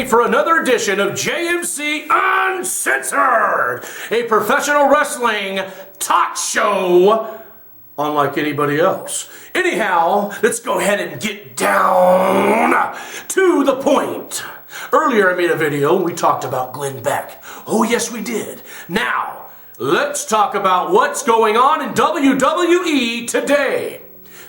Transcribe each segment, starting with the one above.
for another edition of JMC Uncensored, a professional wrestling talk show unlike anybody else. Anyhow, let's go ahead and get down to the point. Earlier I made a video and we talked about Glenn Beck. Oh yes we did. Now, let's talk about what's going on in WWE today.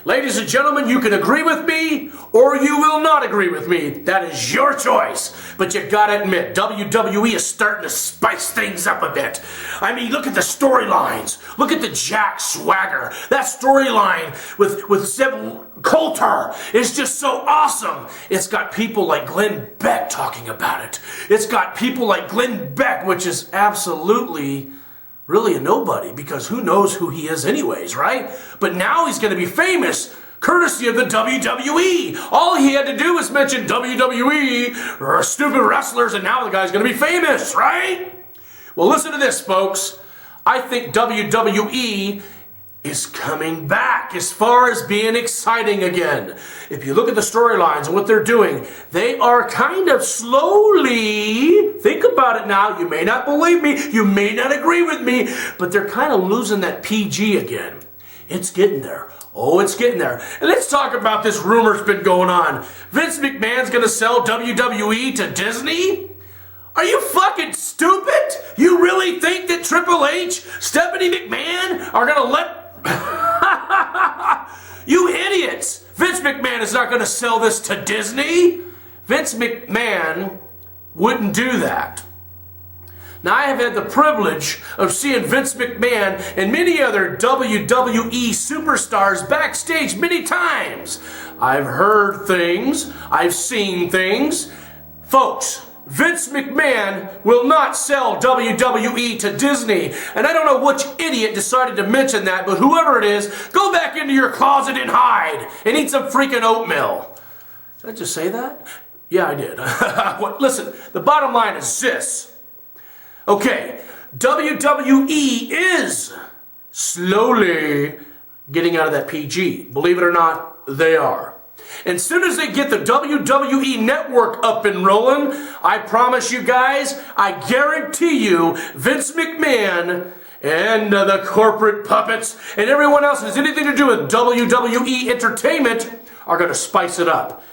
Ladies and gentlemen, you can agree with me or you will not agree with me. That is your choice. But you gotta admit, WWE is starting to spice things up a bit. I mean, look at the storylines. Look at the Jack Swagger. That storyline with Zeb Coulter is just so awesome. It's got people like Glenn Beck talking about it. It's got people like Glenn Beck, which is absolutely really a nobody, because who knows who he is anyways, right? But now he's going to be famous, courtesy of the WWE. All he had to do was mention WWE or stupid wrestlers, and now the guy's going to be famous, right? Well, listen to this, folks. I think WWE is coming back as far as being exciting again. If you look at the storylines and what they're doing, they are kind of slowly, think about it now, you may not believe me, you may not agree with me, but they're kind of losing that PG again. It's getting there. Oh, it's getting there. And let's talk about this rumor that's been going on. Vince McMahon's going to sell WWE to Disney? Are you fucking stupid? You really think that Triple H, Stephanie McMahon are going to let... You idiots! Vince McMahon is not going to sell this to Disney. Vince McMahon wouldn't do that. Now, I have had the privilege of seeing Vince McMahon and many other WWE superstars backstage many times. I've heard things. I've seen things. Folks, Vince McMahon will not sell WWE to Disney. And I don't know which idiot decided to mention that, but whoever it is, go back into your closet and hide and eat some freaking oatmeal. Did I just say that? Yeah, I did. Listen, the bottom line is this. Okay, WWE is slowly getting out of that PG. Believe it or not, they are. And as soon as they get the WWE network up and rolling, I promise you guys, I guarantee you, Vince McMahon and the corporate puppets and everyone else that has anything to do with WWE entertainment are going to spice it up.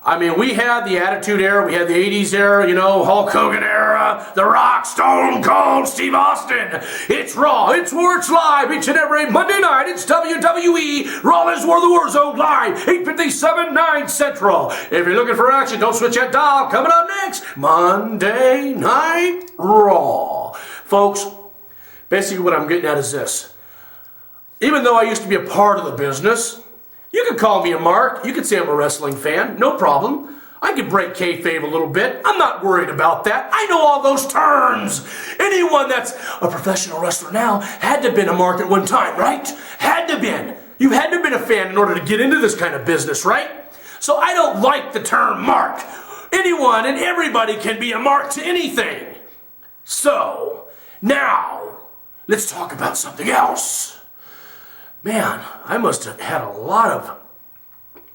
I mean, we had the Attitude Era, we had the 80s era, you know, Hulk Hogan era, The Rock, Stone Cold, Steve Austin. It's Raw, it's War, it's live, each and every Monday night. It's WWE, Rollins War the Warzone live, 8:57, 9 Central. If you're looking for action, don't switch that dial. Coming up next, Monday Night Raw. Folks, basically what I'm getting at is this. Even though I used to be a part of the business, you can call me a mark. You can say I'm a wrestling fan. No problem. I can break kayfabe a little bit. I'm not worried about that. I know all those terms. Anyone that's a professional wrestler now had to have been a mark at one time, right? Had to have been. You had to have been a fan in order to get into this kind of business, right? So I don't like the term mark. Anyone and everybody can be a mark to anything. So, now, let's talk about something else. Man, I must have had a lot of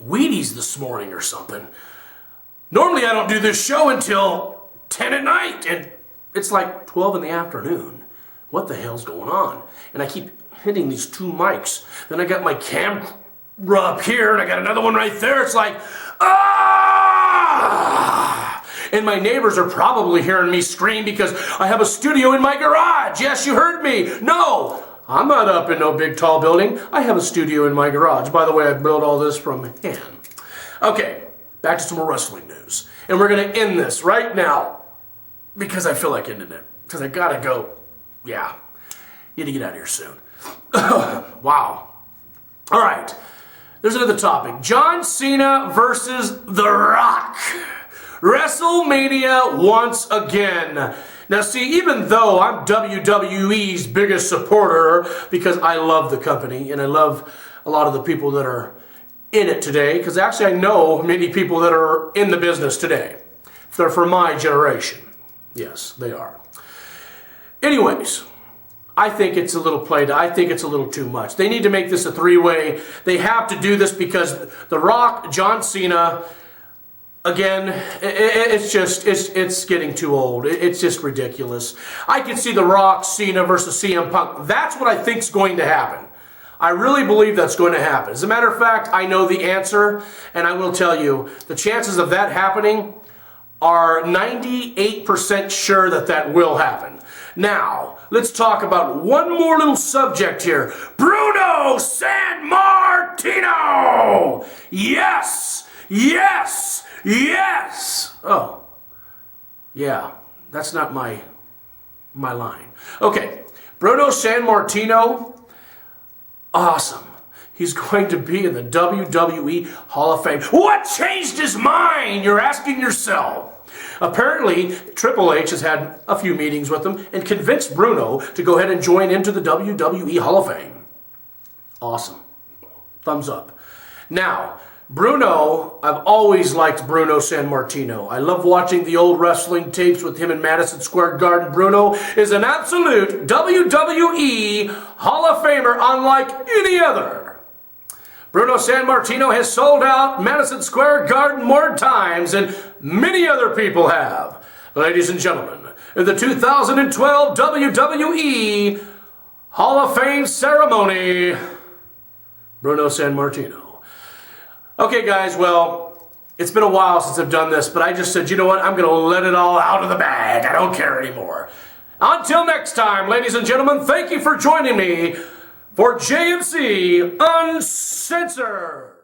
Wheaties this morning or something. Normally I don't do this show until 10 at night, and it's like 12 in the afternoon. What the hell's going on? And I keep hitting these two mics. Then I got my camera up here, and I got another one right there. It's like, ah! And my neighbors are probably hearing me scream because I have a studio in my garage. Yes, you heard me. No. I'm not up in no big tall building. I have a studio in my garage. By the way, I built all this from hand. Okay, back to some more wrestling news. And we're going to end this right now because I feel like ending it. Because I got to go. Yeah, need to get out of here soon. Wow. All right, there's another topic. John Cena versus The Rock. WrestleMania once again. Now see, even though I'm WWE's biggest supporter because I love the company and I love a lot of the people that are in it today, because actually I know many people that are in the business today. They're from my generation. Yes, they are. Anyways, I think it's a little played. I think it's a little too much. They need to make this a three-way. They have to do this because The Rock, John Cena, Again, it's getting too old. It's just ridiculous. I can see The Rock, Cena versus CM Punk. That's what I think's going to happen. I really believe that's going to happen. As a matter of fact, I know the answer, and I will tell you, the chances of that happening are 98% sure that that will happen. Now, let's talk about one more little subject here. Bruno Sammartino! Yes! Yes! Yes! Oh, yeah, that's not my line. Okay, Bruno Sammartino, awesome. He's going to be in the WWE Hall of Fame. What changed his mind? You're asking yourself. Apparently, Triple H has had a few meetings with him and convinced Bruno to go ahead and join into the WWE Hall of Fame. Awesome. Thumbs up. Now, Bruno, I've always liked Bruno Sammartino. I love watching the old wrestling tapes with him in Madison Square Garden. Bruno is an absolute WWE Hall of Famer unlike any other. Bruno Sammartino has sold out Madison Square Garden more times than many other people have. Ladies and gentlemen, in the 2012 WWE Hall of Fame ceremony, Bruno Sammartino. Okay, guys, well, it's been a while since I've done this, but I just said, you know what, I'm going to let it all out of the bag. I don't care anymore. Until next time, ladies and gentlemen, thank you for joining me for JMC Uncensored.